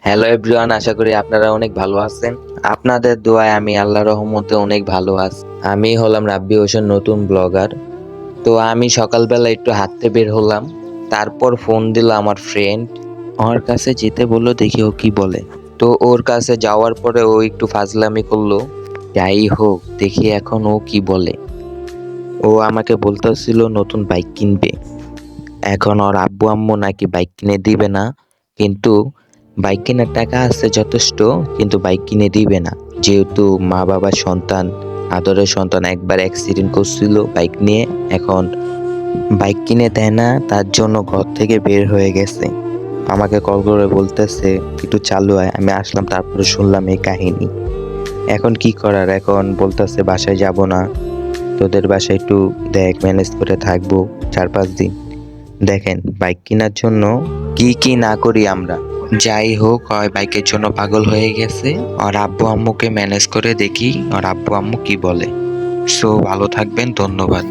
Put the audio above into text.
Hello everyone, আশা করি আপনারা অনেক ভালো আছেন। আপনাদের দোয়ায় আমি আল্লাহর রহমতে অনেক ভালো আছি। আমি হলাম রাব্বি হোসেন, নতুন ব্লগার। তো আমি সকালবেলা একটু হাঁটতে বের হলাম, তারপর ফোন দিল আমার ফ্রেন্ড। ওর কাছে যেতে বললো, দেখি ও কি বলে। তো ওর কাছে যাওয়ার পরে ও একটু ফাজলামি করলো। যাই হোক, দেখি এখন ও কি বলে। ও আমাকে বলতেছিল নতুন বাইক কিনবে। এখন ওর আব্বু আম্মু নাকি বাইক কিনে দিবে না, কিন্তু বাইক কেনার টাকা আছে যথেষ্ট, কিন্তু বাইক কিনে দিবে না। যেহেতু মা বাবার সন্তান, আদরের সন্তান একবার অ্যাক্সিডেন্ট করছিল বাইক নিয়ে, এখন বাইক কিনে দেয় না, তার জন্য ঘর থেকে বের হয়ে গেছে। আমাকে কল করে বলতেছে একটু চালু আয়। আমি আসলাম, তারপরে শুনলাম এই কাহিনী। এখন কি করার, এখন বলতেছে বাসায় যাব না, তোদের বাসায় একটু দেখ, ম্যানেজ করে থাকবো 4-5 দিন। দেখেন বাইক কেনার জন্য কি কি না করি আমরা। যাই হোক, হয় বাইকের জন্য পাগল হয়ে গেছে। আর আব্বু আম্মুকে ম্যানেজ করে দেখি আর আব্বু আম্মু কি বলে। সো ভালো থাকবেন, ধন্যবাদ।